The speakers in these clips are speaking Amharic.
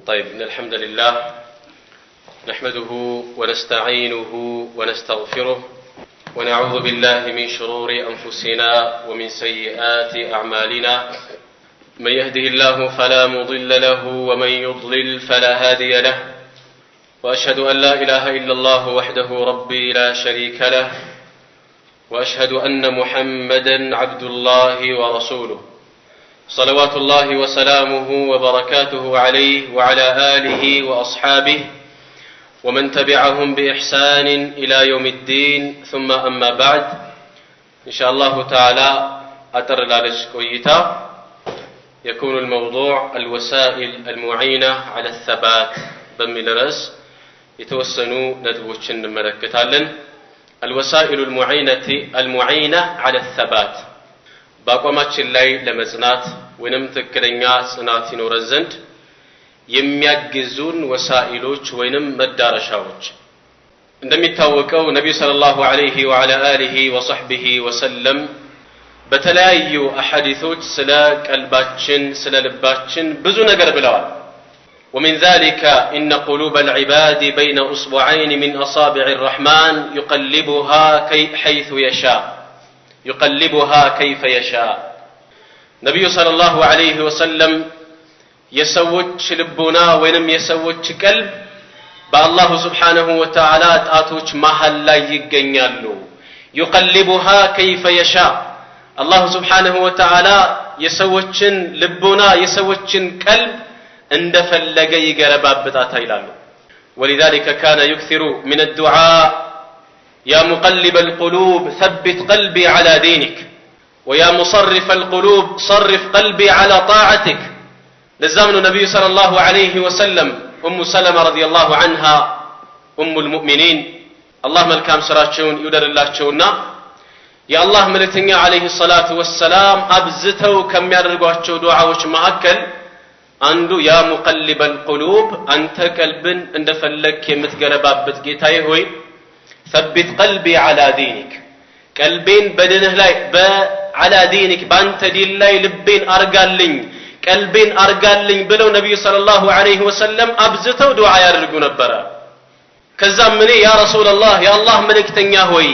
طيب إن الحمد لله نحمده ونستعينه ونستغفره ونعوذ بالله من شرور أنفسنا ومن سيئات أعمالنا من يهده الله فلا مضل له ومن يضلل فلا هادي له وأشهد أن لا إله إلا الله وحده ربي لا شريك له وأشهد أن محمدا عبد الله ورسوله صلوات الله وسلامه وبركاته عليه وعلى آله وأصحابه ومن تبعهم بإحسان إلى يوم الدين ثم أما بعد إن شاء الله تعالى أتر لالج كويتا يكون الموضوع الوسائل المعينة على الثبات بمن رأس يتوسنوا ندوشن ملكتالن الوسائل المعينة على الثبات باقوماتችን ላይ ለመጽናት ወንም ትክክለኛ ጽናት ይኖረን ዘንድ የሚያግዙን ወሳኢሎች ወይንም መዳረሻዎች እንደሚታወቀው ነብዩ ሰለላሁ ዐለይሂ ወዐላ አሊሂ ወሰህቢሂ ወሰለም በተለያዩ አሐዲሶች ስለ ቀልባችን ስለ ልባችን ብዙ ነገር ብለዋል ومن ذلك إن قلوب العباد بين أصبعين من أصابع الرحمن يقلبها كيف يشاء نبي صلى الله عليه وسلم يسوّج لبنا وينم يسوّج قلب بالله سبحانه وتعالى ጣቶች መሃል ላይ ይገኛሉ يقلبها كيف يشاء الله سبحانه وتعالى የሰዎችን ልቦና የሰዎችን ቀልብ እንደፈለገ ይገረባብጣታል ይላሉ ولذلك كان يكثر من الدعاء يا مقلب القلوب ثبت قلبي على دينك ويا مصرف القلوب صرف قلبي على طاعتك لزمن النبي صلى الله عليه وسلم أم سلمة رضي الله عنها أم المؤمنين الله ملكام سراتشون يدر الله تشونا يا الله ملتني عليه الصلاة والسلام أبزتوا كم يرقوا دعاوش معكل عنده يا مقلب القلوب أنت قلب اندفلك يمتقرباب بتقيتاي هوي ثبت قلبي على دينك قلبين بدنه لاي على دينك بانت دين لاي لبين أرقالين قلبين أرقالين بلو نبي صلى الله عليه وسلم أبزتوا دعاء يرقوا نبرا كذاب مني يا رسول الله يا الله ملك تنياهوي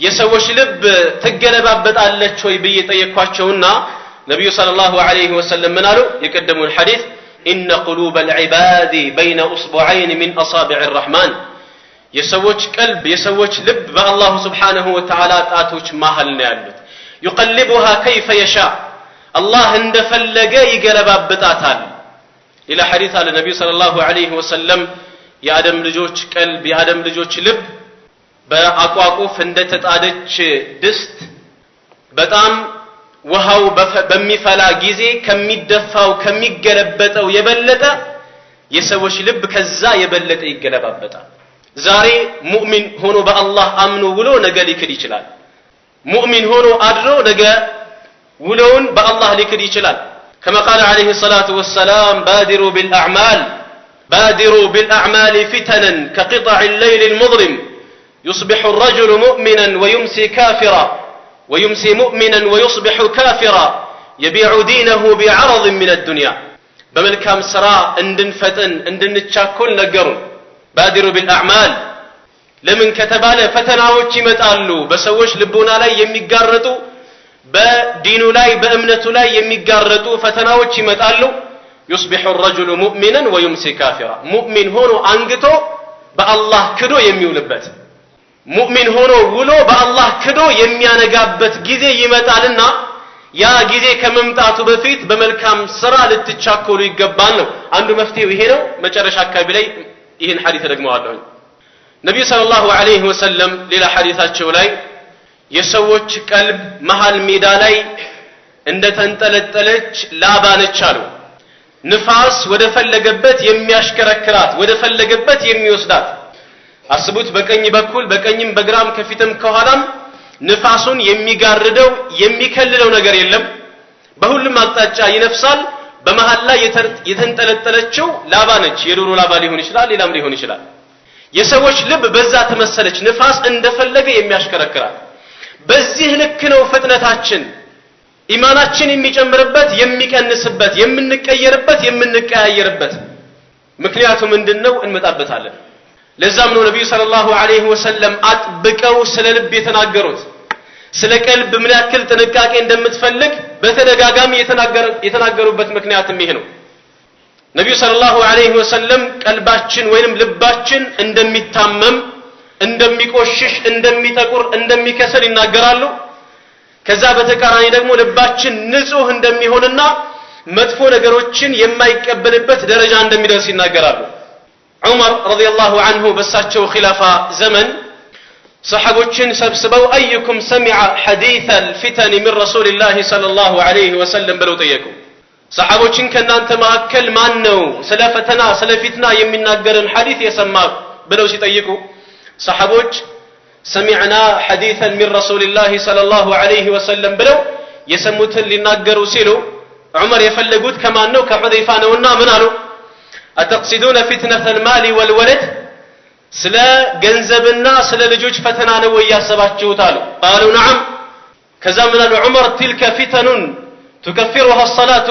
يسوش لب تقلباب بتقالت شوي بيت يكواتشونا نبي صلى الله عليه وسلم منالو يقدموا الحديث إن قلوب العباد بين أصبعين من أصابع الرحمن يسوّج قلب يسوّج لب بالله سبحانه وتعالى ጣቶች መሃል ነው ያሉት يقلبها كيف يشاء الله እንደፈለገ ይገለባብጣታል ሌላ ሐዲስ አለ ነብዩ ሰለላሁ ዐለይሂ ወሰለም የአደም ልጆች ቀልብ የአደም ልጆች ልብ በአቋቁፍ እንደተጣደች ድስት በጣም ውሃው በሚፈላ ጊዜ ከሚደፋው ከሚገለበጠው የበለጠ የሰዎች ልብ ከዛ የበለጠ ይገለባበጣል ዛሬ ሙእሚን ሆኖ በአላህ አምኖ ውሎ ነገ ሊክድ ይችላል ሙእሚን ሆኖ አድሮ ነገ ውሎውን በአላህ ሊክድ ይችላል كما قال عليه الصلاة والسلام بادروا بالأعمال فتنا كقطع الليل المظلم يصبح الرجل مؤمنا ويمسي كافرا ويمسي مؤمنا ويصبح كافرا يبيع دينه بعرض من الدنيا بملكام سراء اندن تشاكل نقرون بادروا بالأعمال لمن كتباله فتناوች ይመጣሉ በሰዎች ልቦና ላይ የሚጋረጡ በዲኑ ላይ በእምነቱ ላይ የሚጋረጡ ፈተናዎች ይመጣሉ يصبح الرجل مؤمنا ويمسي كافرا مؤمن ሆኖ አንግቶ በአላህ ክዶ የሚውልበት ሙእሚን ሆኖ ውሎ በአላህ ክዶ የሚያነጋበት ጊዜ ይመጣልና ያ ጊዜ ከመምጣቱ በፊት በመልካም ስራ ልትቻኮሉ ይገባል ነው አንዱ መፍትሄው ይሄ ነው መጨረሻ አካባቢ ላይ ይህን ሐዲስ ደግመዋለሁ ነብዩ ሰለላሁ ዐለይሂ ወሰለም ሌላ ሐዲሳቸው ላይ የሰዎች ቀልብ መሃል ሜዳ ላይ እንደተንጠለጠለች ላባ ነች አሉ ንፋስ ወደ ፈለገበት የሚያሽከረክራት ወደ ፈለገበት የሚወስዳት አስቡት በቀኝ በኩል በቀኝም በግራም ከፊትም ከኋላም ንፋሱን የሚጋርደው የሚከልለው ነገር የለም በሁሉም አቅጣጫ ይነፍሳል በመሃል ላይ የተንጠለጠለችው ላባ ነች የዶሮ ላባ ሊሆን ይችላል ሌላም ሊሆን ይችላል የሰዎች ልብ በዛ ተመሰለች ንፋስ እንደፈለገ የሚያሽከረክራት በዚህ ልክ ነው ፍጥነታችን ኢማናችን የሚጨምርበት የሚቀንስበት የምንቀየርበት የምንቀያየርበት ምክንያቱም ምንድነው እንመጣበታለን ለዛም ነው ነብዩ ሰለላሁ ዐለይሂ ወሰለም አጥብቀው ስለ ልብ የተናገሩት ስለ ቀልብ ምን ያክል ጥንቃቄ እንደምትፈልግ በተደጋጋሚ የተናገሩበት ምክንያትም ይሄ ነው ነብዩ ሰለላሁ ዐለይሂ ወሰለም ቀልባችን ወይንም ልባችን እንደሚታመም እንደሚቆሽሽ እንደሚጠቁር እንደሚከሰል ይናገራሉ ከዛ በተቃራኒ ደግሞ ልባችን ንጹህ እንደሚሆንና መጥፎ ነገሮችን የማይቀበልበት ደረጃ እንደሚደርስ ይናገራሉ ዑመር ረዲየላሁ ዐንሁ በሳቸው ኺላፋ ዘመን ሰሃቦችን ሰብስበው አዩኩም ሰሚዐ ሐዲስ الفتن من رسول الله صلى الله عليه وسلم ብለው ጠየቁ ሰሃቦችን ከናንተ መካከል ማን ነው ስለ ፈተና ስለ ፊትና የሚናገርን ሐዲስ የሰማ ብለው ሲጠይቁ ሰሃቦች سمعنا حديثا من رسول الله صلى الله عليه وسلم ብለው የሰሙትን ሊናገሩ ሲሉ ዑመር የፈለጉት ከማን ነው ከሁዘይፋ ነውና ምን አሉ أتقصدون فتنة المال والولد ስለ ገንዘብና ስለ ልጆች ፈተና ነው ያሰባችሁት አሉ قالوا نعم ከዛ ምን አሉ ዑመር تلك فتن تكفرها الصلاة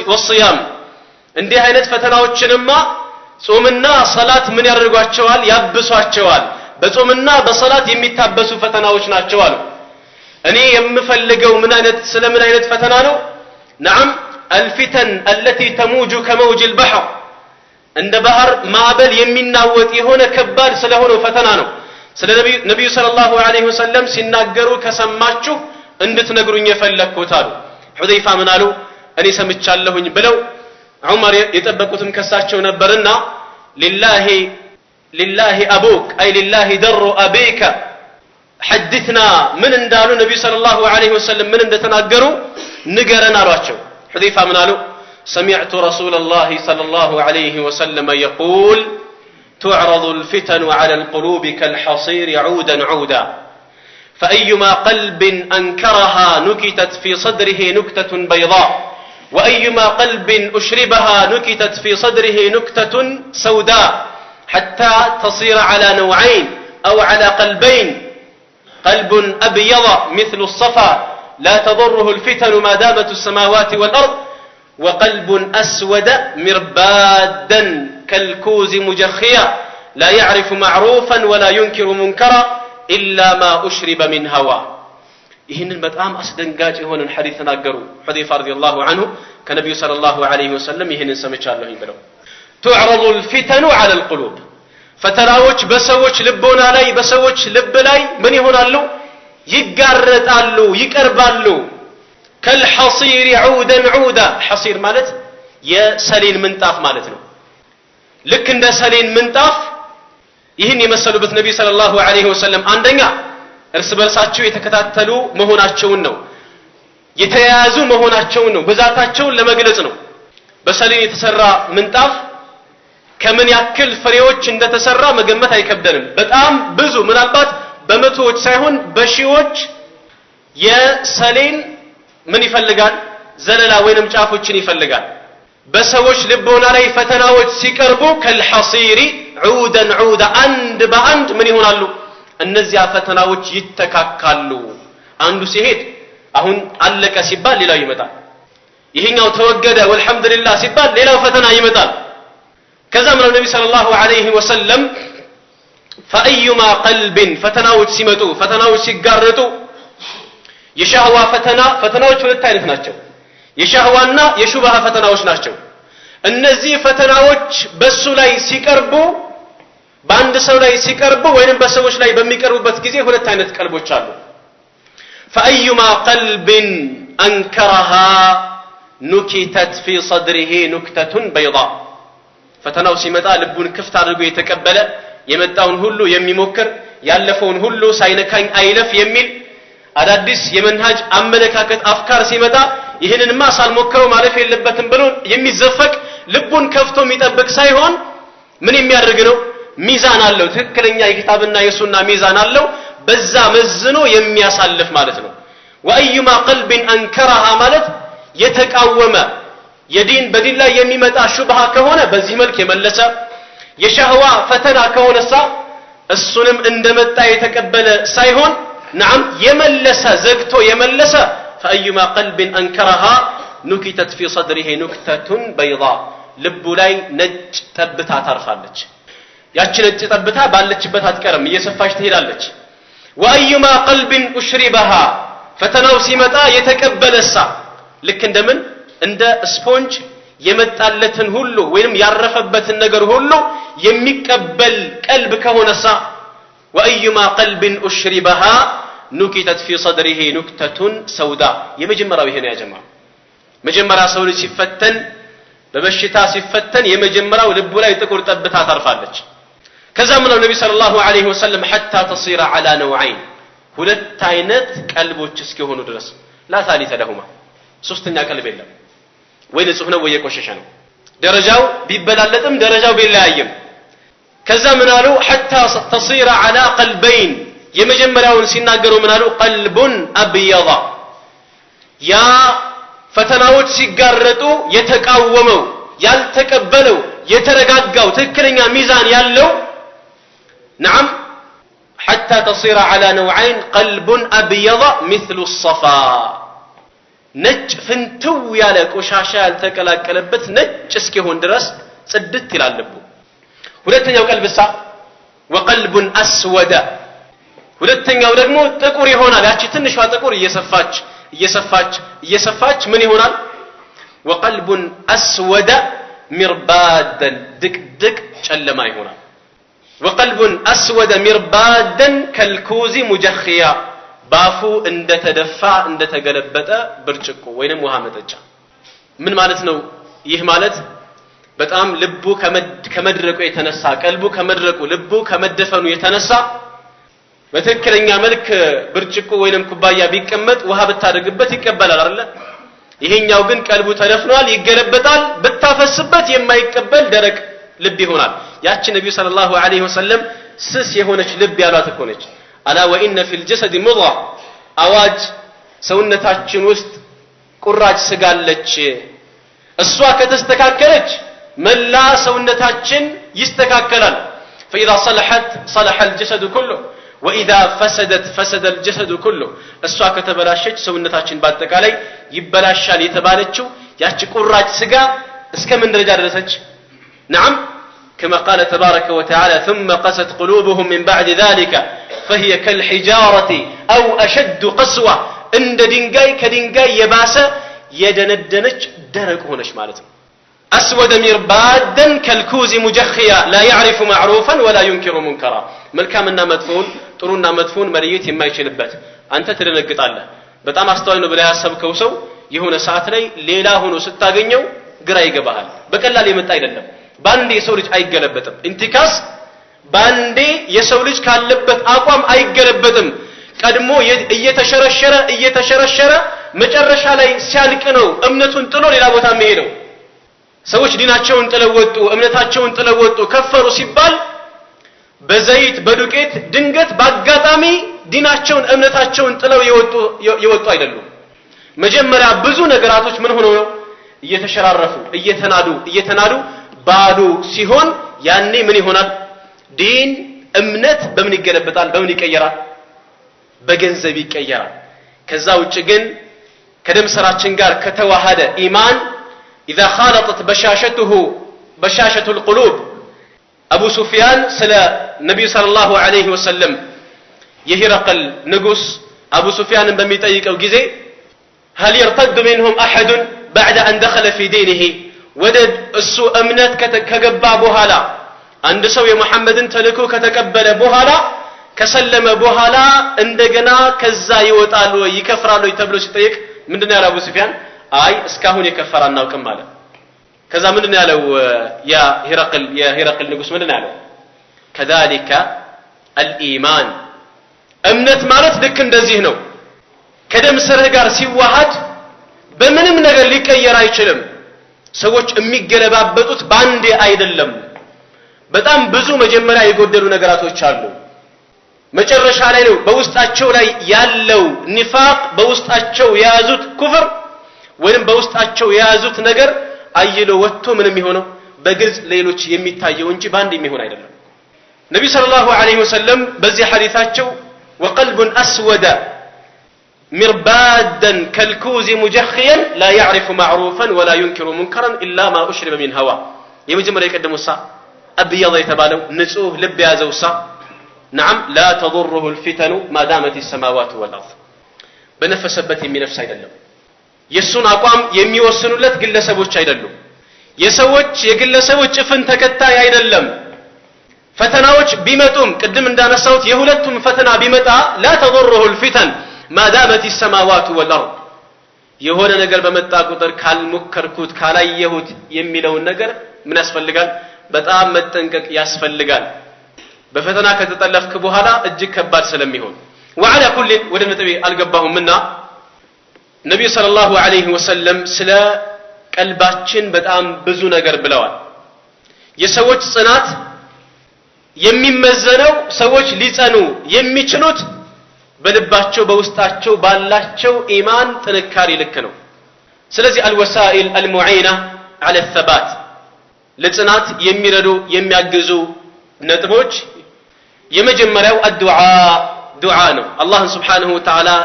والصيام እንዲህ አይነት ፈተናዎችንማ ጾምና ሰላት ምን ያደርጓቸዋል ያብሷቸዋል በጾምና በሰላት የሚታበሱ ፈተናዎች ናቸው አሉ እኔ የምፈልገው ምን አይነት ፈተና ነው نعم الفتن التي تموج كموج البحر እንደ ባህር ማዕበል የሚናወጥ የሆነ ከባድ ስለሆነው ፈተና ነው ስለ ነብዩ ሰለላሁ ዐለይሂ ወሰለም ሲናገሩ ከሰማችሁ እንድትነግሩኝ የፈለኩት አሉ ሁዘይፋ ምን አሉ እኔ ሰምቻለሁኝ ብለው ዑመር የጠበቁትም ከሳቸው ነበርና لله أبوك أي لله در أبيك حدثنا من اندالو نبي صلى الله عليه وسلم من اندتناقروا نقرنا راتشو حذيفة من قالوا سمعت رسول الله صلى الله عليه وسلم يقول تعرض الفتن على القلوب كالحصير عودا عودا فأيما قلب أنكرها نكتت في صدره نكتة بيضاء وأيما قلب أشربها نكتت في صدره نكتة سوداء حتى تصير على نوعين أو على قلبين قلب أبيض مثل الصفا لا تضره الفتن ما دامت السماوات والأرض وقلب أسود مربادا كالكوز مجخيا لا يعرف معروفا ولا ينكر منكرا إلا ما أشرب من هوى ይህን በጣም አስደንጋጭ የሆነ ሐዲስ ተናገሩ ሁዘይፋ ረዲየላሁ ዐንሁ ከነብዩ ሰለላሁ ዐለይሂ ወሰለም ይህን ሰምቻለሁኝ ብለው تعرض الفتن على القلوب فتراዎች በሰዎች ልቦና ላይ በሰዎች ልብ ላይ ምን ይሆናሉ ይጋረጣሉ ይቀርባሉ كالحصير عودا عودا حصير ማለት የሰሌን ምንጣፍ ማለት ነው ልክ እንደ ሰሌን ምንጣፍ ይህን የመሰሉበት ነብዩ ሰለላሁ ዐለይሂ ወሰለም አንደኛ እርስ በርሳቸው የተከታተሉ መሆናቸውን ነው የተያያዙ መሆናቸውን ነው ብዛታቸውን ለመግለጽ ነው በሰሌን የተሰራ ምንጣፍ ከምን ያክል ፍሬዎች እንደተሰራ መገመት አይከብደንም በጣም ብዙ ምናልባት በመቶዎች ሳይሆን በሺዎች የሰሌን ምን ይፈልጋል ዘለላ ወይንም ጫፎችን ይፈልጋል በሰዎች ልቦና ላይ ፈተናዎች ሲቀርቡ ከልሐሲሪ ዑደን ዑዳ አንድ በአንድ ምን ይሆናሉ እነዚያ ፈተናዎች ይተካካሉ አንዱ ሲሄድ አሁን አለቀ ሲባል ሌላው ይመጣል ይሄኛው ተወገደ ወልሐምዱሊላህ ሲባል ሌላው ፈተና ይመጣል ከዛም ነው ነብዩ ሰለላሁ ዐለይሂ ወሰለም فأيما قلب ፈተናዎች ሲመጡ ፈተናዎች ሲጋረጡ የሻህዋ ፈተናዎች ሁለት አይነት ናቸው የሻህዋና የሹብሃ ፈተናዎች ናቸው እነዚህ ፈተናዎች በሱ ላይ ሲቀርቡ በአንድ ሰው ላይ ሲቀርቡ ወይንም በሰዎች ላይ በሚቀርቡበት ጊዜ ሁለት አይነት ቀልቦች አሉ فأيما قلب أنكرها نكتت في صدره نكتة بيضاء ፈተናው ሲመጣ ልቡን ክፍት አድርጎ የተቀበለ የመጣውን ሁሉ የሚሞክር ያለፈውን ሁሉ ሳይነካኝ አይለፍ የሚል አዳዲስ የመንሃጅ አመለካከት አፍካር ሲመጣ ይሄንንማ ሳልሞክረው ማለፍ የለበትም ብሎ የሚዘፈቅ ልቡን ከፍቶ የሚጠብቅ ሳይሆን ምን የሚያደርግ ነው ሚዛን አለው ትክክለኛ የኪታብና የሱና ሚዛን አለው በዛ መዝኖ የሚያሳልፍ ማለት ነው ወአይማ قلب انكرها ማለት የተቃወመ የዲን በዲን ላይ የሚመጣ ሹብሃ ከሆነ በዚህ መልክ የመለሰ የሻህዋ ፈተና ከሆነሳ እሱንም እንደመጣ የተቀበለ ሳይሆን نعم يملس زغتو يملس فأيما قلب أنكرها نكتت في صدره نكتة بيضاء ልቡ ላይ ነጭ ጠብታ ታርፋለች ያቺ ነጭ ጠብታ ባለችበት አትቀርም እየሰፋች ትሄዳለች ወአዩማ ቀልብን ኡሽሪበሃ ፈተናው ሲመጣ የተቀበለሳ ልክ እንደምን እንደ ስፖንጅ የመጣለትን ሁሉ ወይንም ያረፈበትን ነገር ሁሉ የሚቀበል ቀልብ ከሆነሳ ወአዩማ ቀልብን ኡሽሪበሃ ኑኪተት ፊ صدره نكتة سوداء የመጀመሪያው ይሄ ነው ያጀማ መጀመሪያ ሰው ልጅ ሲፈተን በበሽታ ሲፈተን የመጀመሪያው ልቡ ላይ ጥቁር ጠብታ ታርፋለች ከዛ ምን ነው ነብዩ ሰለላሁ ዐለይሂ ወሰለም حتى تصير على نوعين ሁለት አይነት ቀልቦች እስኪሆኑ ድረስ لا ثالث لهما ሶስተኛ ቀልብ የለም ወይ ንጹህ ነው ወይ የቆሸሸ ነው ደረጃው ቢበላለጥም ደረጃው ቢለያይም ከዛ ምን አሉ حتى تصير على قلبين የመጀመሪያውን ሲናገሩ ምን አሉ ቀልቡን አብየض ያ ፈተናዎች ሲጋረጡ የተቃወመው ያልተቀበለው የተረጋጋው ትክክለኛ ሚዛን ያለው نعم حتى تصير على نوعين قلب أبيض مثل الصفا ነጭ ፍንትው ያለ ቆሻሻ ያልተቀላቀለበት ነጭ እስኪሆን ድረስ ጽድት ይላል ልቡ ሁለተኛው ቀልብሳ وقلب أسود ሁለተኛው ደግሞ ጥቁር ይሆናል ያቺ ትንሿ ጥቁር እየሰፋች ምን ይሆናል وقلب أسود مربادا دك ጨለማ ይሆናል وقلب أسود مربادا كالكوز مجخيا بافو እንደ ተደፋ እንደ ተገለበጠ ብርጭቆ ወይንም ውሃ መጠጫ ምን ማለት ነው ይህ ማለት በጣም ልቡ ከመድረቁ የተነሳ ቀልቡ ከመድረቁ ልቡ ከመደፈኑ የተነሳ በትክክለኛ መልክ ብርጭቆ ወይንም ኩባያ ቢቀመጥ ውሃ ብታደርግበት ይቀበላል አይደል ይሄኛው ግን ቀልቡ ተደፍኗል ይገለበጣል ብታፈስበት የማይቀበል ደረቅ ልብ ይሆናል ያቺ ነብዩ ሰለላሁ ዐለይሂ ወሰለም ስስ የሆነች ልብ ያሏት እኮ ነች አላ ወኢነ ፊል ጀሰድ ሙድጋ አዋጅ ሰውነታችን ውስጥ ቁራጭ ስጋለች እሷ ከተስተካከለች መላ ሰውነታችን ይስተካከላል فإذا صلحت صلح الجسد كله وإذا فسدت فسد الجسد كله እሷ ከተበላሸች ሰውነታችን በአጠቃላይ ይበላሻል የተባለችው ያቺ ቁራጭ ስጋ እስከምን ደረጃ ደረሰች نعم كما قال تبارك وتعالى ثم قست قلوبهم من بعد ذلك فهي كالحجارة أو أشد قسوة عند دنجاي كدنجاي يباسة يدندنج درق هونش مالتهم أسود مربادا كالكوز مجخيا لا يعرف معروفا ولا ينكر منكرا ملكامنا مدفون طرونا مدفون مريت ما يشلبت أنت تدنقط الله በጣም አስተዋይ ነው ብለ ያሰብከው ሰው የሆነ ሰዓት ላይ ሌላ ሆኖ ስታገኘው ግራ ይገባሃል በቀላል የመጣ አይደለም ባንዴ የሰው ልጅ አይገለበጥም እንቲካስ ባንዴ የሰው ልጅ ካለበት አቋም አይገለበጥም ቀድሞ እየተሸረሸረ መጨረሻ ላይ ሲያልቅ ነው እምነቱን ጥሎ ሌላ ቦታ የሚሄደው ሰዎች ዲናቸውን ጥለወጡ እምነታቸውን ጥለወጡ ከፈሩ ሲባል በዘይት በዱቄት ድንገት ባጋጣሚ ዲናቸውን እምነታቸውን ጥለው ይወጡ አይደሉም መጀመሪያ ብዙ ነገራቶች ምን ሆነው ነው እየተሸራረፉ እየተናዱ ባዶ ሲሆን ያኔ ምን ይሆናል ዲን እምነት በምን ይገለበጣል በምን ይቀየራል በገንዘብ ይቀየራል ከዛ ውጭ ግን ከደም ስራችን ጋር ከተዋሃደ ኢማን اذا خالطت بشاشته القلوب ابو سفيان سلا النبي صلى الله عليه وسلم يهرقل نغوس ابو سفيان بميطيقው ጊዜ هل يرتد منهم احد بعد ان دخل في دينه ወደድ እሱ እምነት ከገባ በኋላ አንድ ሰው የመሐመድን ተልእኮ ከተቀበለ በኋላ ከሰለመ በኋላ እንደገና ከዛ ይወጣሉ ይከፍራሉ ተብሎ ሲጠይቅ ምንድነው ያለው አቡ ሱፊያን አይ እስካሁን የከፈራ እናውቅም ማለት ከዛ ምንድነው ያለው ያ ሂረቅል ንጉስ ምንድነው ያለው كذلك الايمان እምነት ማለት ልክ እንደዚህ ነው ከደም ስርህ ጋር ሲዋሃድ በምንም ነገር ሊቀየር አይችልም ሰዎች የሚገለባበጡት ባንዴ አይደለም በጣም ብዙ መጀመሪያ የጎደሉ ነገራቶች አሉ መጨረሻ ላይ ነው በውስጣቸው ላይ ያለው ኒፋቅ በውስጣቸው የያዙት ኩፍር ወይም በውስጣቸው የያዙት ነገር አይሎ ወጥቶ ምንም ይሆነው በግልጽ ሌሎች የሚታየው እንጂ ባንዴ የሚሆን አይደለም ነብዩ ሰለላሁ ዐለይሂ ወሰለም በዚህ ሐዲታቸው وقلب اسود مربادا كالكوز مجخيا لا يعرف معروفا ولا ينكر منكرا إلا ما أشرب من هوا يمجمر يقدموا السا أبيض يتبالو نسوه لب يازو السا نعم لا تضره الفتن ما دامت السماوات والأرض بنفسبت من نفس አይደለም የሱን አቋም የሚወስኑለት ግለሰቦች አይደሉም የሰዎች የግለሰቦች ጭፍን ተከታይ አይደለም ፈተናዎች ቢመጡም ቅድም እንዳነሳሁት የሁለቱም ፈተና ቢመጣ لا تضره الفتن ما دامت السماوات والأرض የሆነ ነገር በመጣ ቁጥር ካልሞከርኩት ካላየሁት የሚለውን ነገር ምን ያስፈልጋል በጣም መጠንቀቅ ያስፈልጋል በፈተና ከተጠለፍክ በኋላ እጅግ ከባድ ስለሚሆን وعلى كل ወደ ነጥቤ አልገባሁምና ነብዩ ሰለላሁ ዐለይሂ ወሰለም ስለ ቀልባችን በጣም ብዙ ነገር ብለዋል የሰዎች ጽናት የሚመዘነው ሰዎች ሊጸኑ የሚችሉት በልባቸው በውስጣቸው ባላቸው ኢማን ጥንካሬ ልክ ነው ስለዚህ الوسائل المعينة على الثبات ለጽናት የሚረዱ የሚያግዙ ነጥቦች የመጀመሪያው ዱዓ ነው አላህን Subhanahu Wa Ta'ala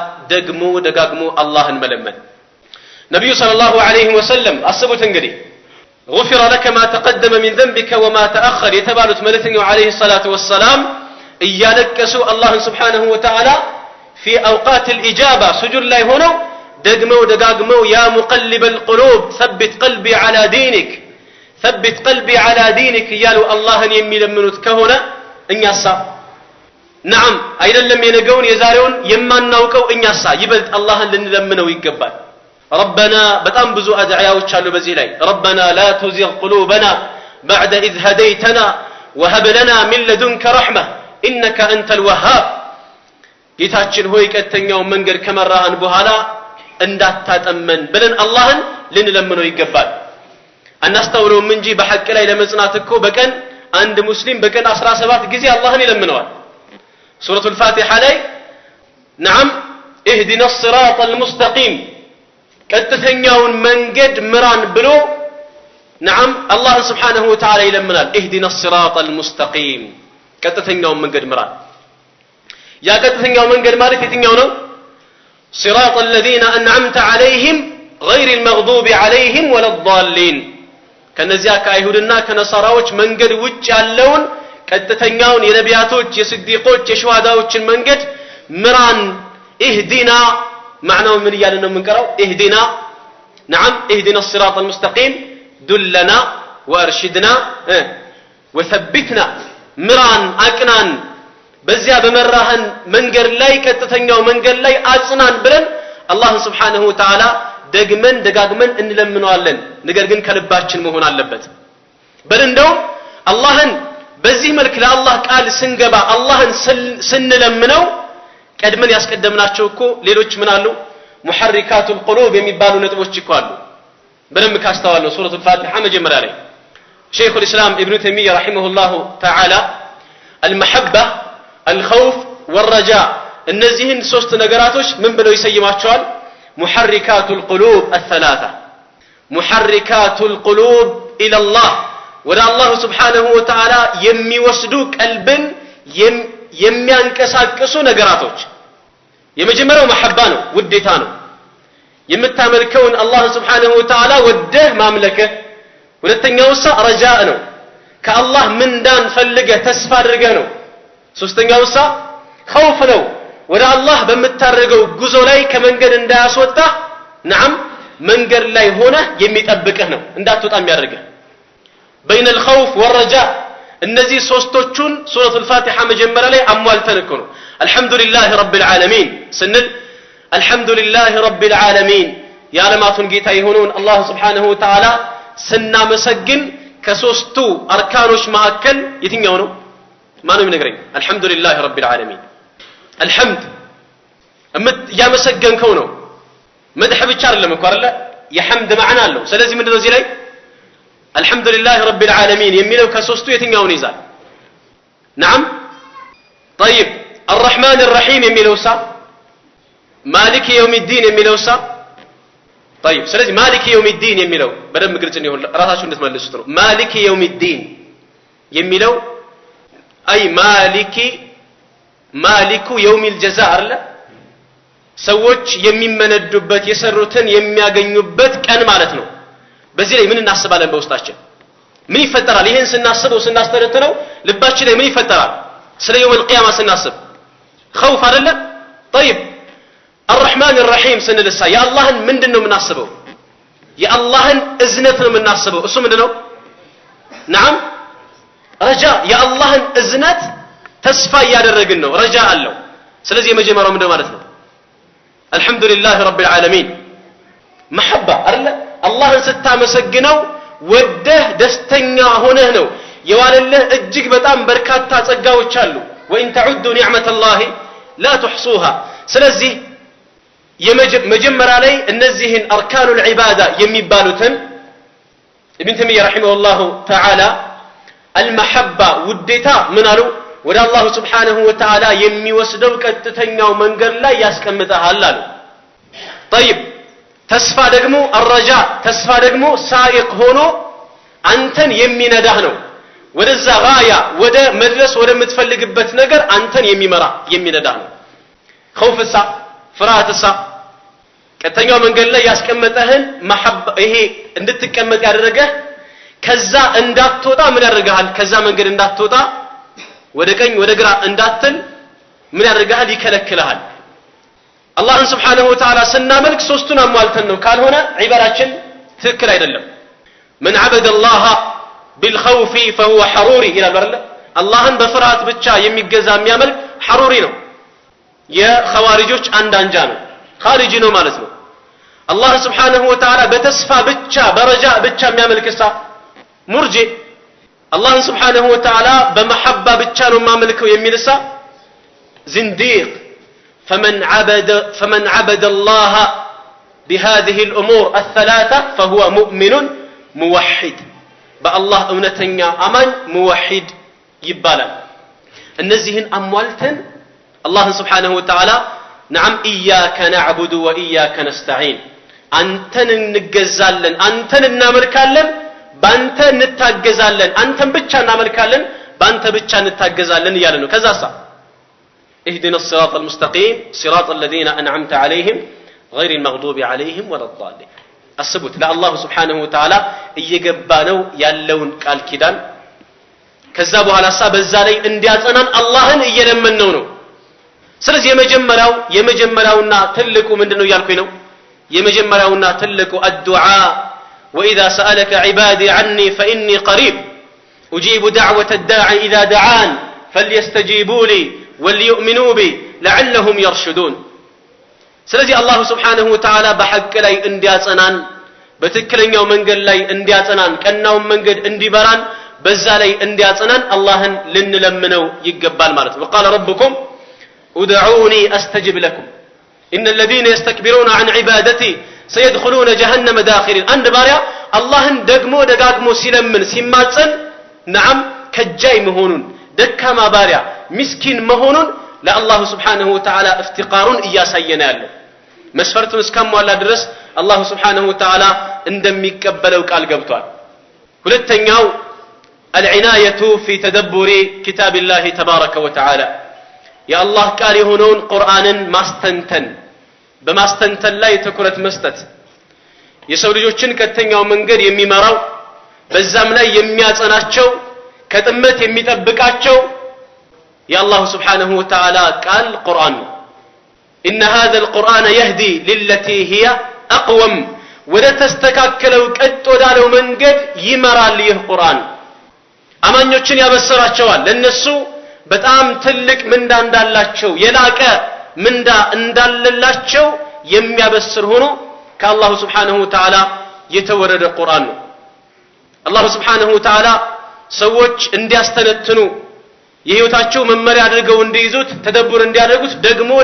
ደጋግሞ አላህን መለመን ነብዩ ሰለላሁ ዐለይሂ ወሰለም አስቡት እንግዲህ غفر لك ما تقدم من ذنبك وما تأخر የተባሉት መልእክተኛው عليه الصلاة والسلام እያለቀሱ አላህን Subhanahu Wa Ta'ala في أوقات الإجابة سجود ላይ ሆነው ደጋግመው يا مقلب القلوب ثبت قلبي على دينك እያሉ አላህን የሚለምኑት ከሆነ እኛሳ نعم አይደለም የነገውን የዛሬውን የማናውቀው እኛሳ ይበልጥ አላህን ልንለምነው ይገባል ربنا በጣም ብዙ አድዓያዎች አሉ በዚህ ላይ ربنا لا تزغ قلوبنا بعد إذ هديتنا وهب لنا من لدنك رحمة إنك أنت الوهاب ጌታችን ሆይ ቀጥተኛው መንገድ ከመራህን በኋላ እንዳታጠመን ብለን አላህን ልንለምነው ይገባል አናስተውለውም እንጂ በሐቅ ላይ ለመጽናት እኮ በቀን አንድ ሙስሊም በቀን 17 ጊዜ አላህን ይለምነዋል سورة الفاتحة لي نعم اهدنا الصراط المستقيم كتثنيون منجد مران بلو نعم الله سبحانه وتعالى يلمنا اهدنا الصراط المستقيم كتثنيون منجد مران يا كتثنيون منجد مالك يتنيون صراط الذين أنعمت عليهم غير المغضوب عليهم ولا الضالين كنزياك أيهودنا كنصاراوش منجد وجه اللون ከተተኛውን የነቢያቶች የስዲቆች የሸዋዳዎችን መንገድ ምራን اهدنا معناه ምን ይያለ ነው የምንቀራው اهدنا نعم اهدنا الصراط المستقيم دلنا وارشدنا وثبتنا ምራን አቅናን በዚያ በመራህን መንገድ ላይ ከተተኛው መንገድ ላይ አጽናን ብለን አላህ Subhanahu Wa Ta'ala ደጋግመን እንለምነዋለን ነገር ግን ከልባችን መሆን አለበት በእንደው አላህን በዚህ መልክ ለአላህ ቃል ስንገባ አላህን ስንለምነው ቀድመን ያስቀደምናቸው እኮ ሌሎች ምን አሉ ሙሐሪካቱል ቁሉብ የሚባሉ ነጥቦች እኮ አሉ በደም ካስተዋለው ሱረቱል ፋቲሃ መጀመሪያ ላይ ሼኹ الاسلام ابن تيميه رحمه الله تعالى المحبه الخوف والرجاء እነዚህን ሶስት ነገራቶች ምን ብለው ይሰይማቸዋል ሙሐሪካቱል ቁሉብ الثلاثه ሙሐሪካቱል ቁሉብ الى الله ወደ አላህ Subhanahu Wa Ta'ala የሚወስዱ ቀልብን የሚያንቀሳቅሱ ነገራቶች የመጀመሪያው መሐባ ነው ውዴታ ነው የምታመልከውን አላህ Subhanahu Wa Ta'ala ወደህ ማምለክህ ሁለተኛው ረጃ ነው ከአላህ ምንዳን ፈልገህ ተስፋ አድርገህ ነው ሶስተኛው ኸውፍ ነው ወደ አላህ በመታረገው ጉዞ ላይ ከመንገድ እንዳያስወጣ نعم መንገድ ላይ ሆነ የሚጠብቅህ ነው እንዳትወጣ የሚያደርግህ بين الخوف والرجاء النزي سوستوچون سورة الفاتحة مجمرة لي أموالتن كنو الحمد لله رب العالمين سند الحمد لله رب العالمين يا لما تنقيتا يهونون الله سبحانه وتعالى سنة مسجن كسوستو أركانوش مهكل يتنيونو ما نو منقرين الحمد لله رب العالمين الحمد يا مسجن كونو مدح بيتشار لما كوارلا يا حمد معنا له سلازي من دوزي لي الحمد لله رب العالمين يمينه كسوستو يتنقاون يزال نعم طيب الرحمن الرحيم يمينه مالك يوم الدين يمينه طيب سلازي مالك يوم الدين يمينه بدل ما قلت اني راساشو ندت مالسترو مالك يوم الدين يمينه اي مالك يوم الجزاء لا ሰዎች የሚመነዱበት የሰሩትን የሚያገኙበት ቀን ማለት ነው በዚህ ላይ ምን እናስባለን በውስጣችን ምን ይፈጠራል ይሄን ስናስበው ስናስተነትነው ልባችን ላይ ምን ይፈጠራል ስለ يوم القيامه ስናስብ خوف አይደለ طيب الرحمن الرحيم ስንልሳ ያአላህን ምንድነው የምናስበው ያአላህን እዝነት ነው የምናስበው እሱ ምንድነው نعم رجاء ያአላህን እዝነት ተስፋ ያደረግን ነው ረጃ አለው ስለዚህ የመጀመሪያው ምንድነው ማለት ነው الحمد لله رب العالمين محبه አይደለ አላህን ስታመሰግነው ወደህ ደስተኛ ሆነህ ነው የዋለልህ እጅግ በጣም በርካታ ጸጋዎች አሉ وان تعدوا نعمه الله لا تحصوها ስለዚህ የመጀመሪያ ላይ እነዚህን አርካኑል ዒባዳ የሚባሉትን ኢብኑ ተይሚያ ረሂመሁላህ ተዓላ المحبه ውዴታ ምን አሉ ወደ አላህ Subhanahu Wa Ta'ala የሚወስደው ቀጥተኛው መንገድ ላይ ያስቀምጣል አሉ طيب ተስፋ ደግሞ الرجاء ተስፋ ደግሞ ሳይቅ ሆኖ አንተን የሚነዳህ ነው ወደዛ ጋያ ወደ መድረስ ወደ ምትፈልግበት ነገር አንተን የሚመራ የሚነዳህ ነው خوفሳ ፍርሃትሳ ቀጥተኛው መንገድ ላይ ያስቀመጠህን محبه ይሄ እንድትቀመጥ ያደረገህ ከዛ እንዳትወጣ ምን ያደርጋል ከዛ መንገድ እንዳትወጣ ወደ ቀኝ ወደ ግራ እንዳትል ምን ያደርጋል ይከለክልሃል አላህን Subhanahu Wa Ta'ala ስናመልክ ሶስቱን አሟልተን ነው ካልሆነ ዒባራችን ትክክል አይደለም من عبد الله بالخوف فهو حروري الى برله አላህን በፍርሃት ብቻ የሚገዛ የሚያመልክ ሐሩሪ ነው የኸዋሪጆች አንድ አንጃ ነው ኻሪጂ ነው ማለት ነው አላህ Subhanahu Wa Ta'ala በተስፋ ብቻ በረጃ ብቻ የሚያመልክሳ ሙርጂ አላህ Subhanahu Wa Ta'ala በመሐባ ብቻ ነው ማመልከው የሚልሳ زنديق فمن عبد الله بهذه الأمور الثلاثة فهو مؤمن موحد بالله እውነተኛ አማኝ موحد ይባላል እነዚህን አሟልተን الله سبحانه وتعالى نعم إياك نعبد وإياك نستعين አንተን እንገዛለን አንተን እናመልካለን ባንተ እንታገዛለን አንተን ብቻ እናመልካለን ባንተ ብቻ እንታገዛለን ይያለ ነው ከዛሳ اهدنا الصراط المستقيم صراط الذين أنعمت عليهم غير المغضوب عليهم ولا الضالين الثبوت لا الله سبحانه وتعالى እየገባነው ያለውን ቃል ኪዳን ከዛ በኋላሳ በዛ ላይ እንዲያጸናን አላህን እየለመነው ነው ስለዚህ የመጀመሪያውና ትልቁ ምንድነው ያልኩኝ ነው የመጀመሪያውና ትልቁ الدعاء واذا سالك عبادي عني فاني قريب اجيب دعوه الداعي اذا دعان فليستجيبوا لي وليؤمنوا بي لعلهم يرشدون ስለዚህ አላህ Subhanahu Wa Ta'ala በሐቅ ላይ እንዲያጸናን በትክክለኛው መንገድ ላይ እንዲያጸናን ቀናው መንገድ እንዲበራን በዛ ላይ እንዲያጸናን አላህን ልንለምነው ይገባል ማለት ነው وقال ربكم ادعوني استجب لكم ان الذين يستكبرون عن عبادتي سيدخلون جهنم داخرين عند باريا اللهن ደጋግሞ ሲለምን ሲማጸን نعم ከጃይ መሆኑን ደካማ ባሪያ ምስኪን መሆኑን ለአላህ Subhanahu Wa Ta'ala እፍትቃሩን እያሳየና ያለው መስፈርቱን እስከሟላ ድረስ አላህ Subhanahu Wa Ta'ala እንደሚቀበለው ቃል ገብቷል ሁለተኛው العنايه في تدبر كتاب الله تبارك وتعالى يا الله ቃል የሆነውን ቁርአንን ማስተንተን በማስተንተን ላይ ትኩረት መስጠት የሰው ልጆችን ከተኛው መንገድ የሚመራው በዛም ላይ የሚያጸናቸው ከጥመት የሚጠብቃቸው يا الله سبحانه وتعالى قال قرآن إن هذا القرآن يهدي للتي هي أقوم ولا تستكاكلوا قد ودالو منقد يمرا ليه قرآن አማኞችን ያበሰራቸዋል ለነሱ በጣም ትልቅ ምንዳ እንዳላቸው የላቀ ምንዳ እንዳለላቸው የሚያበስር ሆኖ ከአላህ Subhanahu Wa Ta'ala የተወረደ ቁርአን ነው አላህ Subhanahu Wa Ta'ala ሰዎች እንዲያስተነትኑ የህይወታቸው መመሪያ አድርገው እንዲይዙት ተደብር እንዲያደርጉት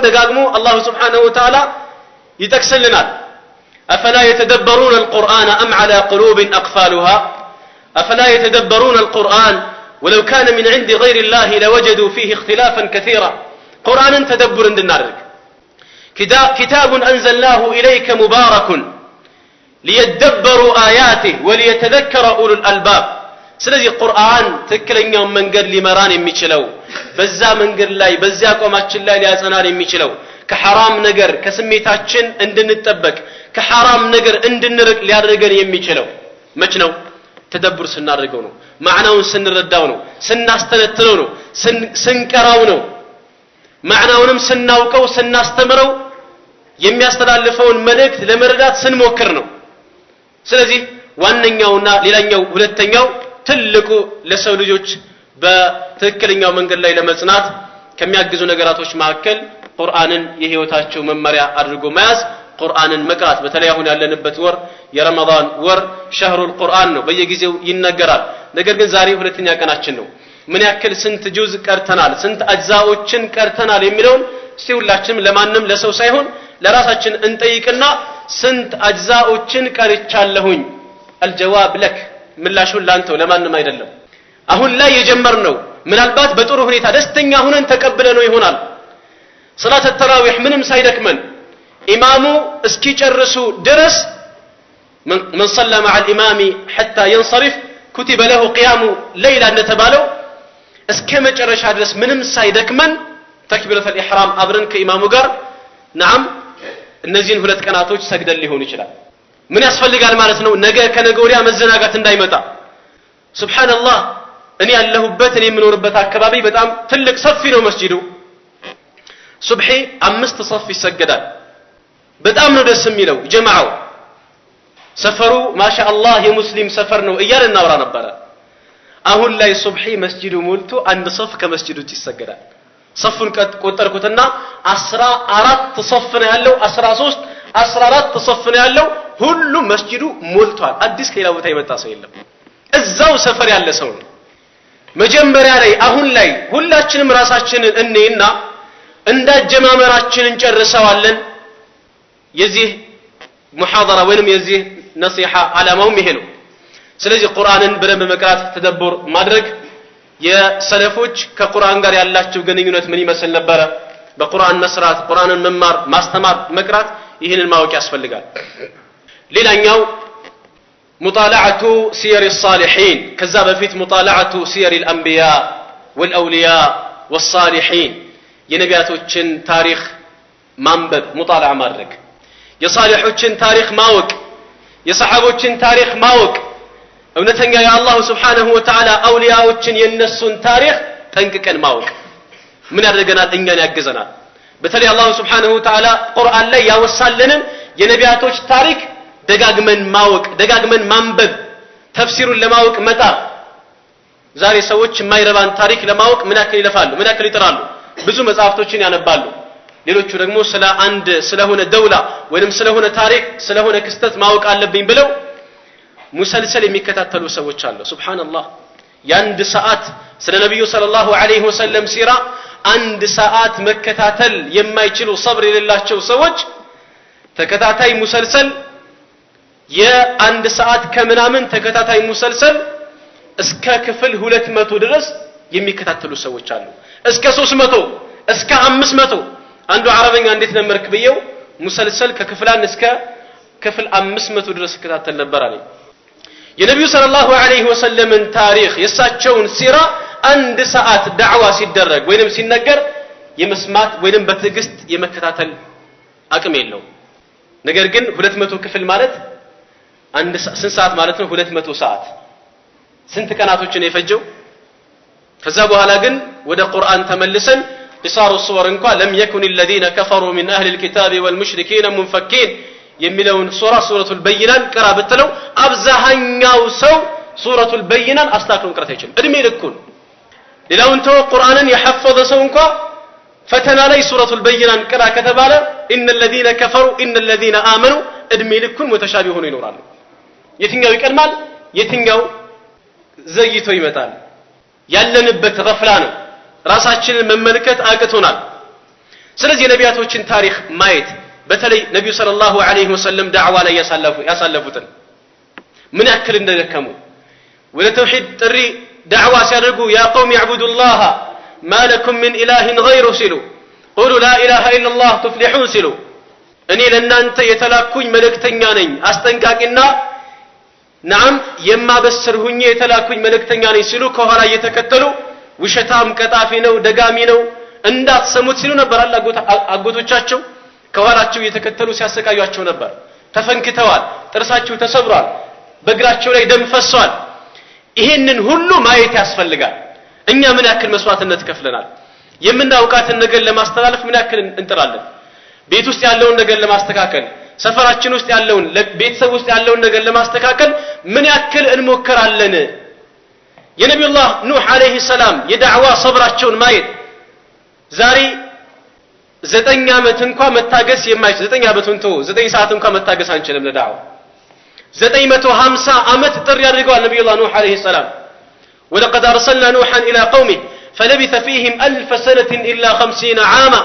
ደጋግሞ አላህ Subhanahu Wa Ta'ala ይጠቅስልናል أفلا يتدبرون القرآن أم على قلوب أقفالها أفلا يتدبرون القرآن ولو كان من عند غير الله لوجدوا فيه اختلافا كثيرا قرآن تدبر እንድናደርግ كتاب أنزلناه إليك مبارك ليدبروا آياته وليتذكر أولو الألباب ስለዚህ ቁርአን ትክክለኛው መንገድ ሊመራን የሚችለው በዛ መንገድ ላይ በዛ ቆማችን ላይ ሊያጸናን የሚችለው ከሐራም ነገር ከስሜታችን እንድንጠበቅ ከሐራም ነገር እንድንርቅ ሊያደርገን የሚችለው መች ነው? ተደብር ስናደርገው ነው። ማዕናውን ስንረዳው ነው። ስናስተነትነው ነው። ስንቀራው ነው። ማዕናውንም ስናውቀው ስናስተምረው የሚያስተላልፈውን መልእክት ለመረዳት ስንሞክር ነው። ስለዚህ ዋነኛውና ሌላኛው ሁለተኛው ትልቁ ለሰው ልጆች በትክክለኛው መንገድ ላይ ለመጽናት ከሚያግዙ ነገራቶች መካከል ቁርአንን የህይወታቸው መመሪያ አድርጎ መያዝ፣ ቁርአንን መቅራት። በተለይ አሁን ያለንበት ወር የረመዳን ወር ሸህሩል ቁርአን ነው፣ በየጊዜው ይነገራል። ነገር ግን ዛሬ ሁለተኛ ቀናችን ነው። ምን ያክል ስንት ጁዝ ቀርተናል፣ ስንት አጅዛዎችን ቀርተናል የሚለውን እስቲ ሁላችንም ለማንም ለሰው ሳይሆን ለራሳችን እንጠይቅና ስንት አጅዛዎችን ቀርቻለሁኝ? አልጀዋብ ለክ፣ ምላሹን ላንተው ለማንም አይደለም። አሁን ላይ የጀመርነው ምናልባት በጥሩ ሁኔታ ደስተኛ ሆነን ተቀብለነው ይሆናል። ሶላት ተራዊህ ምንም ሳይደክመን ኢማሙ እስኪጨርሱ ድረስ من صلى مع الامام حتى ينصرف كتب له قيام ليلة እንደተባለው እስከ መጨረሻ ድረስ ምንም ሳይደክመን ተክቢረቱል ኢህራም አብረን ከኢማሙ ጋር نعم እነዚህን ሁለት ቀናቶች ሰግደን ሊሆን ይችላል። ምን ያስፈልጋል ማለት ነው? ነገ ከነገ ወዲያ መዘናጋት እንዳይመጣ። ሱብሃንአላህ እኔ ያለሁበት እኔ የምኖርበት አካባቢ በጣም ትልቅ ሰፊ ነው መስጂዱ። ሱብሂ 5 ሶፍ ይሰገዳል። በጣም ነው ደስ የሚለው ጀማዓው። ሰፈሩ ማሻአላህ የሙስሊም ሰፈር ነው እያለ እናወራ ነበር። አሁን ላይ ሱብሂ መስጂዱ ሞልቶ አንድ ሶፍ ከመስጂዱ ይሰገዳል። ሶፉን ቆጠርኩትና 14 ሶፍ ነው ያለው፣ 13 14 ሶፍ ነው ያለው። ሁሉም መስጂዱ ሞልቷል። አዲስ ከሌላ ቦታ የመጣ ሰው የለም። እዛው ሰፈር ያለ ሰው ነው። መጀመሪያ ላይ አሁን ላይ ሁላችንም ራሳችንን እንይና እንዳጀማመራችን እንጨርሰዋለን። የዚህ ሙሐደራ ወይንም የዚህ ነሲሃ ዓላማውም ይሄ ነው። ስለዚህ ቁርአንን በደንብ መቅራት ተደብር ማድረግ፣ የሰለፎች ከቁርአን ጋር ያላቸው ግንኙነት ምን ይመስል ነበረ፣ በቁርአን መስራት፣ ቁርአንን መማር፣ ማስተማር፣ መቅራት፣ ይህንን ማወቅ ያስፈልጋል። ሌላኛው ሙጣላዓቱ ሲየር الصالحين ከዛ በፊት ሙጣላዓቱ ሲየር الانبياء والأولياء والصالحين የነቢያቶችን ታሪክ ማንበብ ሙጣላዓ ማድረግ፣ የሳሊሖችን ታሪክ ማወቅ፣ የሰሃቦችን ታሪክ ማወቅ፣ እውነተኛ የአላህ Subhanahu Wa Ta'ala አውሊያዎችን የነሱን ታሪክ ጠንቅቀን ማወቅ ምን ያደርገናል? እኛን ያግዘናል። በተለይ አላህ Subhanahu Wa Ta'ala ቁርአን ላይ ያወሳለንን የነቢያቶች ታሪክ ደጋግመን ማወቅ፣ ደጋግመን ማንበብ፣ ተፍሲሩን ለማወቅ መጣር። ዛሬ ሰዎች የማይረባን ታሪክ ለማወቅ ምን ያክል ይለፋሉ፣ ምን ያክል ይጥራሉ። ብዙ መጽሐፍቶችን ያነባሉ። ሌሎቹ ደግሞ ስለ አንድ ስለሆነ ደውላ ወይንም ስለሆነ ታሪክ ስለሆነ ክስተት ማወቅ አለብኝ ብለው ሙሰልሰል የሚከታተሉ ሰዎች አሉ። ሱብሃንአላህ የአንድ ሰዓት ስለ ነብዩ ሰለላሁ ዐለይሂ ወሰለም ሲራ አንድ ሰዓት መከታተል የማይችሉ ሰብር የሌላቸው ሰዎች ተከታታይ ሙሰልሰል የአንድ ሰዓት ከምናምን ተከታታይ ሙሰልሰል እስከ ክፍል 200 ድረስ የሚከታተሉ ሰዎች አሉ። እስከ 300 እስከ 500 አንዱ አረበኛ እንዴት ነመርክ ብየው ሙሰልሰል ከክፍል 1 እስከ ክፍል 500 ድረስ ይከታተል ነበር አለኝ። የነብዩ ሰለላሁ ዐለይሂ ወሰለምን ታሪክ የሳቸውን ሲራ አንድ ሰዓት ዳዕዋ ሲደረግ ወይንም ሲነገር የመስማት ወይንም በትዕግስት የመከታተል አቅም የለው። ነገር ግን 200 ክፍል ማለት አንድ ስንት ሰዓት ማለት ነው? 200 ሰዓት ስንት ቀናቶችን የፈጀው? ከዛ በኋላ ግን ወደ ቁርአን ተመልሰን قصار الصور እንኳን لم يكن الذين كفروا من اهل الكتاب والمشركين منفكين የሚለውን ሱረቱል በይናን ቀራ ብትለው አብዛኛው ሰው ሱረቱል በይናን አስተካክሎ መቅራት አይችልም። እድሜ ልኩን ሌላውን ተው ቁርአንን የሐፈዘ ሰው እንኳን ፈተና ላይ ሱረቱል በይናን ቀራ ከተባለ ان الذين كفروا ان الذين امنوا እድሜ ልኩን ሙተሻቢህ ሆኖ ይኖራሉ። የትኛው ይቀድማል፣ የትኛው ዘይቶ ይመጣል? ያለንበት ገፍላ ነው። ራሳችንን መመልከት አቅቶናል። ስለዚህ የነቢያቶችን ታሪክ ማየት፣ በተለይ ነብዩ ሰለላሁ ዐለይሂ ወሰለም ዳዕዋ ላይ ያሳለፉትን ምን ያክል እንደደከሙ ወደ ተውሂድ ጥሪ ዳዕዋ ሲያደርጉ ያ ቀውም ያዕቡዱላህ ማ ለኩም ሚን ኢላሂን ገይሩ ሲሉ ቁሉ ላ ኢላሃ ኢላላህ ትፍሊሑን ሲሉ እኔ ለእናንተ የተላኩኝ መልእክተኛ ነኝ አስጠንቃቂና ናም የማበስር ሁኜ የተላኩኝ መልእክተኛ ነኝ ሲሉ ከኋላ እየተከተሉ ውሸታም ቀጣፊ ነው ደጋሚ ነው እንዳትሰሙት ሲሉ ነበር አጎቶቻቸው ከኋላቸው እየተከተሉ ሲያሰቃዩአቸው ነበር ተፈንክተዋል ጥርሳቸው ተሰብሯል በእግራቸው ላይ ደም ፈሷል ይሄንን ሁሉ ማየት ያስፈልጋል እኛ ምን ያክል መስዋዕትነት ከፍለናል የምናውቃትን ነገር ለማስተላለፍ ምን ያክል እንጥራለን ቤት ውስጥ ያለውን ነገር ለማስተካከል ሰፈራችን ውስጥ ያለውን ቤተሰብ ውስጥ ያለውን ነገር ለማስተካከል ምን ያክል እንሞክራለን የነብዩላህ ኑህ አለይሂ ሰላም የዳዕዋ ሰብራቸውን ማየት ዛሬ 9 ዓመት እንኳን መታገስ የማይችል 9 ዓመት እንቶ 9 ሰዓት እንኳን መታገስ አንችልም ለዳዕዋ 950 ዓመት ጥሪ ያድርገዋል ነብዩላህ ኑህ አለይሂ ሰላም ولقد ارسلنا نوحا الى قومه فلبث فيهم 1000 سنه الا 50 عاما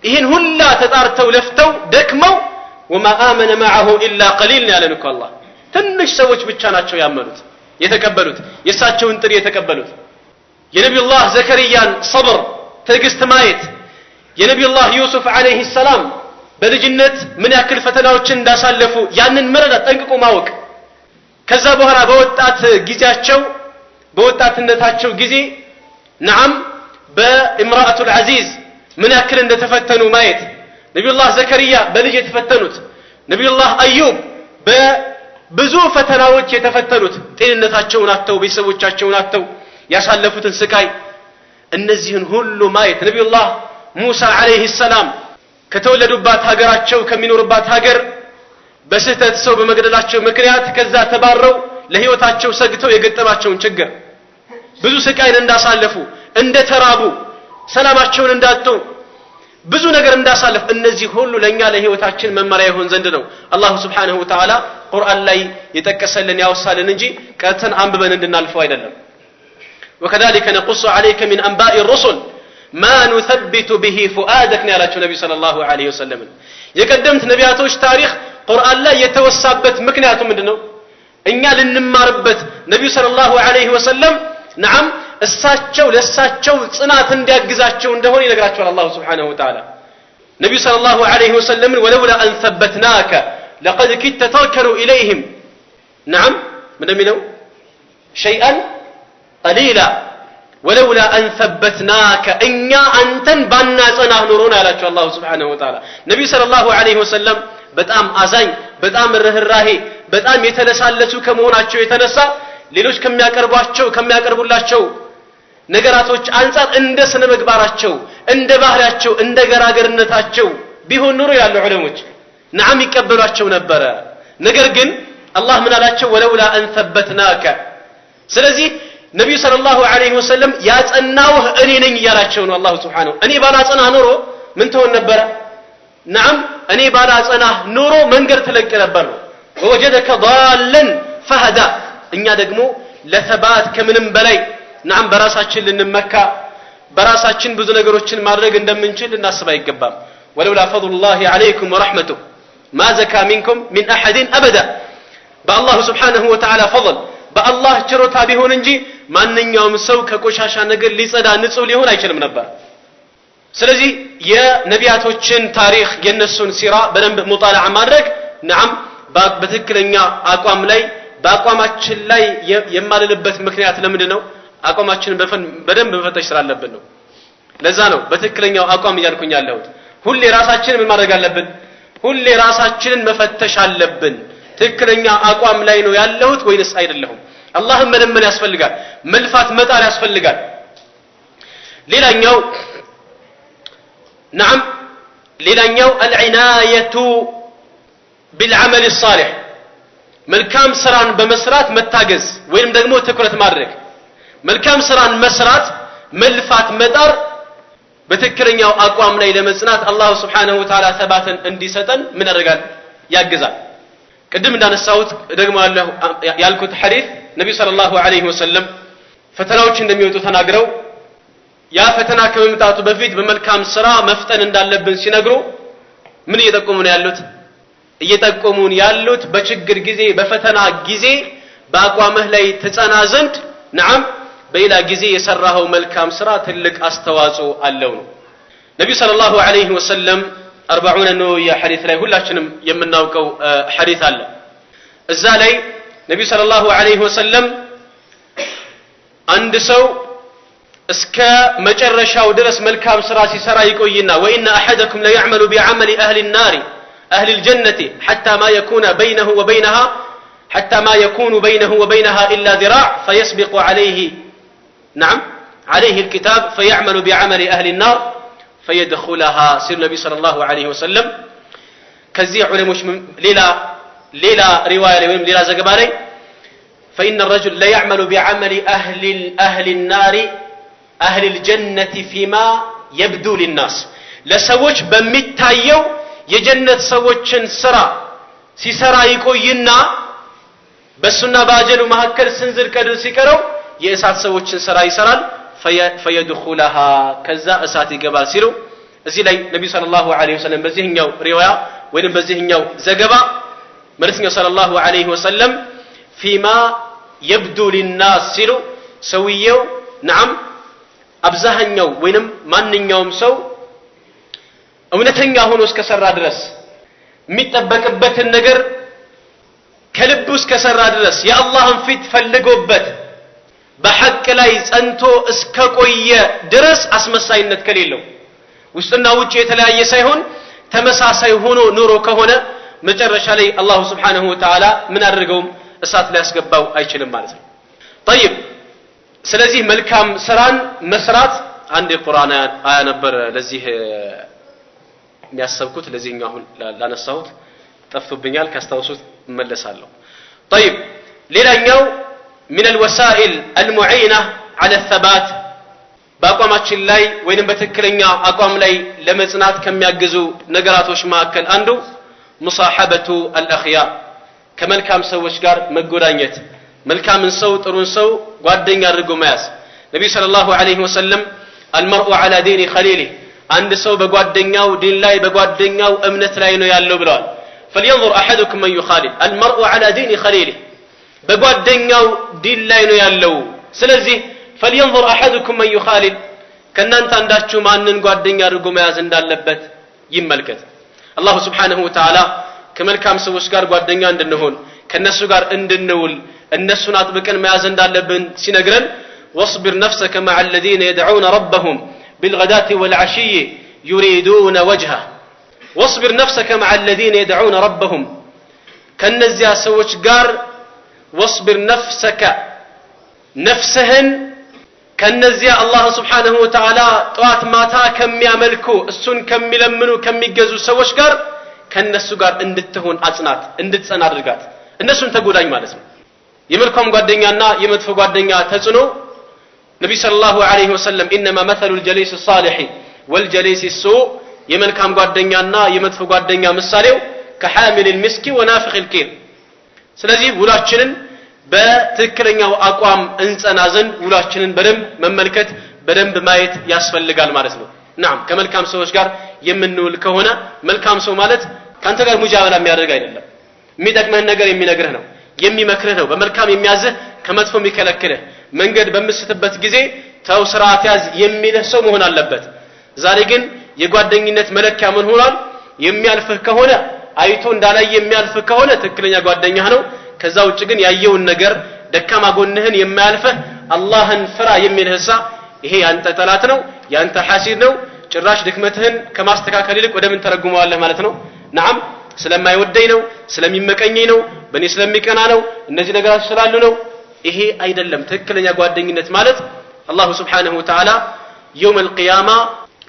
ይሄን ሁላ ተጣርተው ለፍተው ደክመው وما آمن معه إلا قليل ያለንኩ አላህ ትንሽ ሰዎች ብቻ ናቸው ያመኑት የተቀበሉት የሳቸውን ጥሪ የተቀበሉት የነብዩላህ ዘከርያን صبر ትዕግስት ማየት የነብዩላህ ዩሱፍ አለይሂ ሰላም በልጅነት ምን ያክል ፈተናዎችን እንዳሳለፉ ያንን መረዳት ጠንቅቆ ማወቅ ከዛ በኋላ በወጣት ጊዜያቸው በወጣትነታቸው ጊዜ نعم በእምራአቱ العزيز ምን ያክል እንደተፈተኑ ማየት ነብዩላህ ዘከርያ በልጅ የተፈተኑት ነብዩላህ አዩብ በብዙ ፈተናዎች የተፈተኑት ጤንነታቸውን አጥተው ቤተሰቦቻቸውን አጥተው ያሳለፉትን ስቃይ እነዚህን ሁሉ ማየት ነብዩላህ ሙሳ አለይሂ ሰላም ከተወለዱባት ሀገራቸው ከሚኖርባት ሀገር በስህተት ሰው በመግደላቸው ምክንያት ከዛ ተባረው ለህይወታቸው ሰግተው የገጠማቸውን ችግር ብዙ ስቃይን እንዳሳለፉ እንደተራቡ ሰላማቸውን እንዳጡ ብዙ ነገር እንዳሳለፍ እነዚህ ሁሉ ለኛ ለህይወታችን መመሪያ ይሆን ዘንድ ነው አላህ Subhanahu Wa Ta'ala ቁርአን ላይ የጠቀሰልን ያወሳልን እንጂ ቀተን አንብበን እንድናልፈው አይደለም وكذلك نقص عليك من انباء الرسل ما نثبت به فؤادك ያላችሁ ነብዩ ሰለላሁ ዐለይሂ ወሰለም የቀደምት ነቢያቶች ታሪክ ቁርአን ላይ የተወሳበት ምክንያቱ ምንድነው እኛ ልንማርበት ነብዩ ሰለላሁ ዐለይሂ ወሰለም نعم እሳቸው ለሳቸው ጽናት እንዲያግዛቸው እንደሆነ ይነግራቸዋል አላህ Subhanahu Wa Ta'ala ነብዩ ሰለላሁ ዐለይሂ ወሰለም ولولا ان ثبتناك لقد كدت تركن اليهم نعم ምንድነው شيئا قليلا ولولا ان ثبتناك እኛ አንተን ባናጸናህ ኖሮና ያላቸው አላህ Subhanahu Wa Ta'ala ነብዩ ሰለላሁ ዐለይሂ ወሰለም በጣም አዛኝ በጣም ርህራሄ በጣም የተለሳለሱ ከመሆናቸው የተነሳ ሌሎች ከሚያቀርቡላቸው ነገራቶች አንፃር እንደ ስነ ምግባራቸው እንደ ባህሪያቸው እንደ ገራገርነታቸው ቢሆን ኑሮ ያሉ ዑለሞች نعم ይቀበሏቸው ነበር ነገር ግን አላህ ምን አላቸው ወለውላ አን ثبتناك ስለዚህ ነብዩ ሰለላሁ ዐለይሂ ወሰለም ያጸናውህ እኔ ነኝ ያላቸው ነው አላህ Subhanahu እኔ ባላጸናህ ኑሮ ምን ተሆን ነበር نعم እኔ ባላጸናህ ኑሮ መንገድ ተለቅ ነበር ወወጀደከ ضالا فهدى እኛ ደግሞ ለተባት ከምንም በላይ نعم በራሳችን ልንመካ በራሳችን ብዙ ነገሮችን ማድረግ እንደምንችል እናስብ አይገባም ولولا فضل الله عليكم ورحمته ما زكى منكم من احد ابدا بالله سبحانه وتعالى فضل بالله ችሮታ ቢሆን እንጂ ማንኛውም ሰው ከቆሻሻ ነገር ሊጸዳ ንጹህ ሊሆን አይችልም ነበር ስለዚህ የነቢያቶችን ታሪክ የነሱን ሲራ በደንብ ሙጣላዓ ማድረግ نعم በትክክለኛ አቋም ላይ በአቋማችን ላይ የማልልበት ምክንያት ለምንድነው አቋማችንን በደንብ መፈተሽ ስላለብን ነው ለዛ ነው በትክክለኛው አቋም እያልኩኝ ያለሁት ሁሌ ራሳችንን ምን ማድረግ አለብን ሁሌ ራሳችንን መፈተሽ አለብን ትክክለኛ አቋም ላይ ነው ያለሁት ወይስ አይደለሁም አላህን መለመን ያስፈልጋል መልፋት መጣር ያስፈልጋል ሌላኛው العنايه بالعمل الصالح መልካም ስራን በመስራት መታገዝ ወይንም ደግሞ ትኩረት ማድረግ መልካም ስራን መስራት መልፋት መጣር በትክክለኛው አቋም ላይ ለመጽናት አላህ Subhanahu Wa Ta'ala ተባተን እንዲሰጠን ምን ያደርጋል ያግዛል ቅድም እንዳነሳሁት ደግሞ ያልኩት ሐዲስ ነብዩ ሰለላሁ ዐለይሂ ወሰለም ፈተናዎች እንደሚወጡ ተናግረው ያ ፈተና ከመምጣቱ በፊት በመልካም ስራ መፍጠን እንዳለብን ሲነግሩ ምን እየጠቆሙን ያሉት በችግር ጊዜ በፈተና ጊዜ በአቋምህ ላይ ተጸና ዘንድ نعم በሌላ ጊዜ የሰራው መልካም ስራ ትልቅ አስተዋጽኦ አለው ነው ነብዩ ሰለላሁ ዐለይሂ ወሰለም 40 ነውያ ሐዲስ ላይ ሁላችንም የምናውቀው ሐዲስ አለ እዛ ላይ ነብዩ ሰለላሁ ዐለይሂ ወሰለም አንድ ሰው እስከ መጨረሻው ድረስ መልካም ስራ ሲሰራ ይቆይና وإن أحدكم لا يعمل بعمل أهل النار أهل الجنة حتى ما يكون بينه وبينها إلا ذراع فيسبق عليه الكتاب فيعمل بعمل أهل النار فيدخلها سير النبي صلى الله عليه وسلم كزي علموش ليلة رواية ويم ليلة زقباري فإن الرجل لا يعمل بعمل أهل النار أهل الجنة فيما يبدو للناس لسوش بمتايو يجنة سوشن سرا سيسرا يكوينا بسنا باجلو مهكل سنزر كدر سيكرو يأسات سوشن سرا يسرال فيدخلها كذا أساتي قبال سيرو እዚህ ላይ ነብዩ ሰለላሁ ዐለይሂ ወሰለም በዚህኛው ሪዋያ ወይንም በዚህኛው ዘገባ መልእክተኛው ሰለላሁ ዐለይሂ ወሰለም ፊማ يبدو للناس ሲሉ ሰውየው نعم አብዛኛው ወይንም ማንኛውም ሰው እውነተኛ ሆኖ እስከሰራ ድረስ የሚጠበቅበትን ነገር ከልቡ እስከሰራ ድረስ የአላህን ፊት ፈልጎበት በሐቅ ላይ ጸንቶ እስከቆየ ድረስ አስመሳይነት ከሌለው ውስጥና ውጭ የተለያየ ሳይሆን ተመሳሳይ ሆኖ ኑሮ ከሆነ መጨረሻ ላይ አላህ Subhanahu Wa Ta'ala ምን አድርገውም እሳት ላይ ያስገባው አይችልም ማለት ነው። طيب ስለዚህ መልካም ስራን መስራት አንድ የቁርአን አያ ነበር ለዚህ የሚያሰብኩት ለዚህኛው አሁን ላነሳሁት ጠፍቶብኛል ካስታውሱት እመለሳለሁ። طيب ሌላኛው من الوسائل المعينة على الثبات በአቋማችን ላይ ወይንም በትክክለኛ አቋም ላይ ለመጽናት ከሚያግዙ ነገራቶች መካከል አንዱ ሙሳሐበቱ አልአኽያር ከመልካም ሰዎች ጋር መጎዳኘት መልካምን ሰው ጥሩን ሰው ጓደኛ አድርጎ መያዝ ነብዩ ሰለላሁ ዐለይሂ ወሰለም المرء على دين خليله አንድ ሰው በጓደኛው ዲን ላይ በጓደኛው እምነት ላይ ነው ያለው ብለዋል فلينظر احدكم من يخالل المرء على دين خليله በጓደኛው ዲን ላይ ነው ያለው ስለዚህ فلينظر احدكم من يخالل ከናንተ አንዳችሁ ማንን ጓደኛ አድርጎ መያዝ እንዳለበት ይመልከት አላህ Subhanahu Wa Ta'ala ከመልካም ሰዎች ጋር ጓደኛ እንድንሆን ከነሱ ጋር እንድንውል እነሱን አጥብቀን መያዝ እንዳለብን ሲነግረን واصبر نفسك مع الذين يدعون ربهم بالغداة والعشي يريدون وجهه واصبر نفسك مع الذين يدعون ربهم كنزيا سوچ ጋር واصبر نفسك نفسهن كنزيا الله سبحانه وتعالى طوات ماتا ከሚያመልኩ እሱን ከሚለምኑ ከሚገዙ ሰዎች ጋር ከነሱ ጋር እንድትሆን አጽናት እንድትጸና አድርጋት እነሱን ተጎዳኝ ማለት ነው የመልካም ጓደኛና የመጥፎ ጓደኛ ተጽኖ ነብዩ ሰለላሁ ዐለይሂ ወሰለም انما مثل الجليس الصالح والجليس السوء የመልካም ጓደኛና የመጥፎ ጓደኛ ምሳሌው كحامل المسك ونافخ الكير ስለዚህ ውላችንን በትክክለኛው አቋም እንጸና ዘንድ ውላችንን በደንብ መመልከት በደንብ ማየት ያስፈልጋል ማለት ነው نعم ከመልካም ሰዎች ጋር የምንውል ከሆነ መልካም ሰው ማለት ካንተ ጋር ሙጃበላ የሚያደርግ አይደለም የሚጠቅመህን ነገር የሚነግርህ ነው የሚመክርህ ነው በመልካም የሚያዝህ ከመጥፎ የሚከለክልህ መንገድ በምስትበት ጊዜ ተው ስርዓት ያዝ የሚልህ ሰው መሆን አለበት ዛሬ ግን የጓደኝነት መለኪያ ምን ሆኗል የሚያልፍህ ከሆነ አይቶ እንዳላይ የሚያልፍህ ከሆነ ትክክለኛ ጓደኛህ ነው ከዛ ውጭ ግን ያየውን ነገር ደካማ ጎንህን የማያልፍህ አላህን ፍራ የሚልህሳ ይሄ ያንተ ጠላት ነው ያንተ ሐሲድ ነው ጭራሽ ድክመትህን ከማስተካከል ይልቅ ወደ ምን ተረጉመዋለህ ማለት ነው نعم ስለማይወደኝ ነው ስለሚመቀኘኝ ነው በኔ ስለሚቀና ነው እነዚህ ነገሮች ስላሉ ነው ይሄ አይደለም ትክክለኛ ጓደኝነት ማለት አላህ Subhanahu Wa Ta'ala يوم القيامة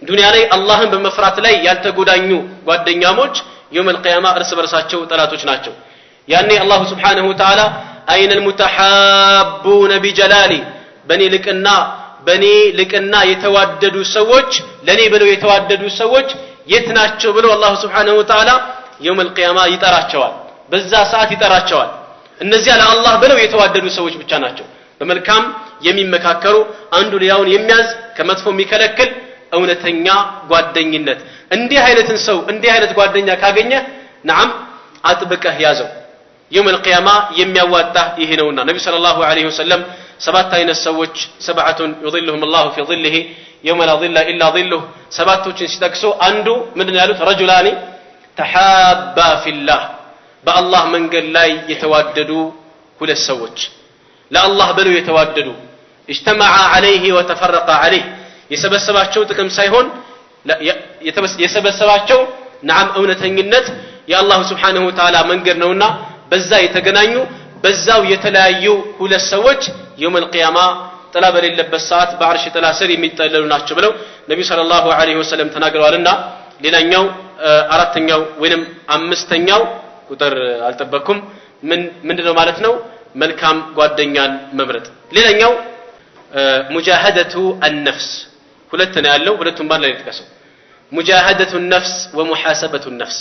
ዱንያ ላይ አላህን በመፍራት ላይ ያልተጎዳኙ ጓደኛሞች يوم القيامة እርስ በርሳቸው ጠላቶች ናቸው ያኔ አላህ Subhanahu Wa Ta'ala أين المتحابون بجلالي በኔ ልቅና የተዋደዱ ሰዎች ለኔ ብለው የተዋደዱ ሰዎች የት ናቸው ብለው አላህ Subhanahu Wa Ta'ala يوم القيامة ይጠራቸዋል በዛ ሰዓት ይጠራቸዋል እነዚያ ለአላህ ብለው የተዋደዱ ሰዎች ብቻ ናቸው በመልካም የሚመካከሩ አንዱ ሌላውን የሚያዝ ከመጥፎ የሚከለክል እውነተኛ ጓደኝነት እንዲህ አይነትን ሰው እንዲህ አይነት ጓደኛ ካገኘ نعم አጥብቀህ ያዘው يوم القيامة የሚያዋጣ ይሄ ነውና ነብዩ ሰለላሁ ዐለይሂ ወሰለም ሰባት አይነት ሰዎች ሰብዓቱን يظلهم الله في ظله يوم لا ظل الا ظله ሰባቶችን ሲጠቅሱ አንዱ ምንድነው ያሉት رجلان تحابا في الله በአላህ መንገድ ላይ የተዋደዱ ሁለት ሰዎች ለአላህ ብለው የተዋደዱ اجتمع عليه وتفرق عليه يسبسباچو ጥቅም ሳይሆን የሰበሰባቸው نعم እውነተኝነት የአላህ Subhanahu Wa Ta'ala መንገድ ነውና በዛ የተገናኙ በዛው የተለያዩ ሁለት ሰዎች يوم القيامه ጥላ በሌለበት ሰዓት በአርሽ ጥላ ስር የሚጠለሉ ናቸው ብለው ነብዩ ሰለላሁ ዐለይሂ ወሰለም ተናግረዋልና ሌላኛው አራተኛው ወይንም አምስተኛው ቁጥር አልጠበኩም ምንድነው ማለት ነው መልካም ጓደኛን መምረጥ ሌላኛው ሙጃሃደቱ النفس ሁለት ነው ያለው ሁለቱም ባለ ይጥቀሰው ሙጃሃደቱ النفس ومحاسبه النفس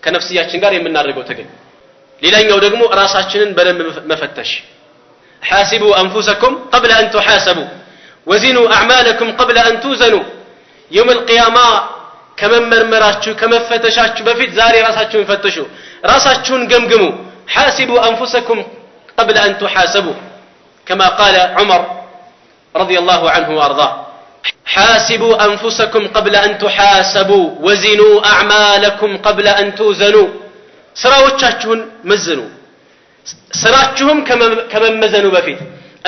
ከነፍስያችን ጋር የምናደርገው ትግል ሌላኛው ደግሞ ራሳችንን በደንብ መፈተሽ حاسبوا انفسكم قبل ان تحاسبوا وزنوا اعمالكم قبل ان توزنوا يوم القيامه ከመመርመራችሁ ከመፈተሻችሁ በፊት ዛሬ ራሳችሁን ፈትሹ ራሳችሁን ገምግሙ حاسبوا انفسكم قبل ان تحاسبوا كما قال عمر رضي الله عنه وارضاه حاسبوا انفسكم قبل ان تحاسبوا وزنوا اعمالكم قبل ان توزنوا ስራዎቻችሁን መዝኑ ስራችሁም ከመመዘኑ በፊት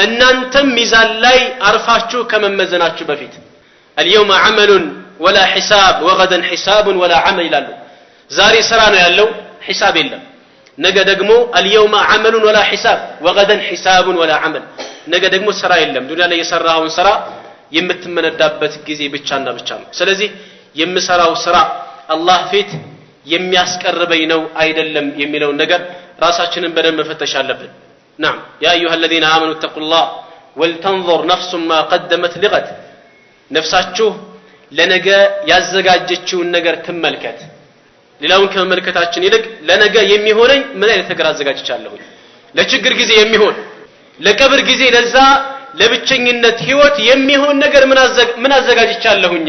እናንተም ሚዛን ላይ አርፋችሁ ከመመዘናችሁ በፊት اليوم عمل ولا حساب وغدا حساب ولا عمل ይላሉ ዛሬ ስራ ነው ያለው ሒሳብ የለም ነገ ደግሞ اليوم عمل ولا حساب وغدا حساب ولا عمل ነገ ደግሞ ስራ የለም ዱንያ ላይ የሰራውን ስራ የምትመነዳበት ጊዜ ብቻና ብቻ ነው ስለዚህ የምሰራው ስራ አላህ ፊት የሚያስቀርበኝ ነው አይደለም የሚለው ነገር ራሳችንን በደንብ መፈተሽ አለብን نعم يا ايها الذين امنوا اتقوا الله ولتنظر نفس ما قدمت لغد ነፍሳችሁ ለነገ ያዘጋጀችውን ነገር ተመልከት ሌላውን ከመመልከታችን ይልቅ ለነገ የሚሆነኝ ምን አይነት ነገር አዘጋጅቻለሁ ለችግር ጊዜ የሚሆን ለቀብር ጊዜ ለዛ ለብቸኝነት ህይወት የሚሆን ነገር ምን አዘጋጅቻለሁኝ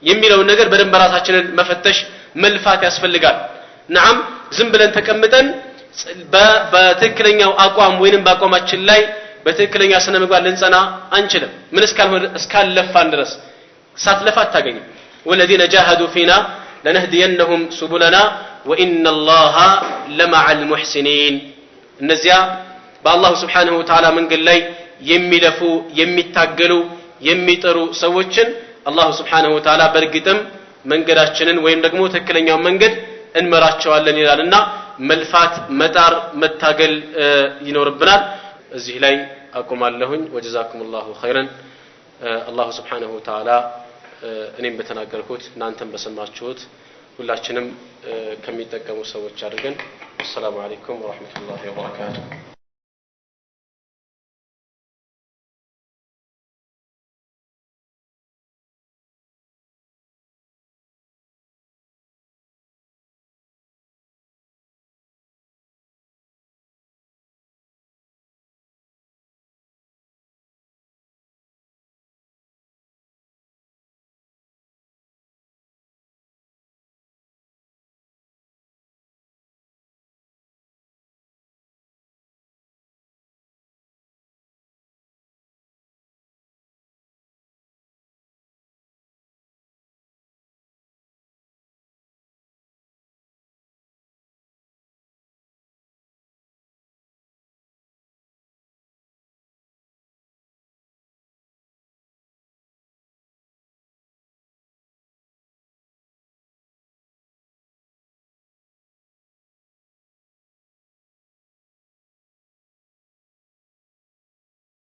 የሚለው ነገር በደንብ ራሳችንን መፈተሽ መልፋት ያስፈልጋል نعم ዝም ብለን ተቀምጠን በትክክለኛው አቋም ወይንም በአቋማችን ላይ በትክክለኛ ስነ ምግባር ልንጸና አንችልም ምን እስካለፋን ድረስ ሳትለፋ አታገኝም والذين جاهدوا فينا لنهدينهم سبلنا وان الله لمع المحسنين እነዚያ በአላህ Subhanahu Wa Ta'ala መንገድ ላይ የሚለፉ የሚታገሉ የሚጥሩ ሰዎችን አላህ Subhanahu Wa Ta'ala በርግጥም መንገዳችንን ወይም ደግሞ ትክክለኛው መንገድ እንመራቸዋለን ይላልና መልፋት መጣር መታገል ይኖርብናል እዚህ ላይ አቆማለሁኝ ወጀዛኩሙላሁ ኸይረን አላህ Subhanahu Wa Ta'ala እኔም በተናገርኩት እናንተም በሰማችሁት ሁላችንም ከሚጠቀሙ ሰዎች አድርገን። ሰላም አለይኩም ወራህመቱላሂ ወበረካቱሁ።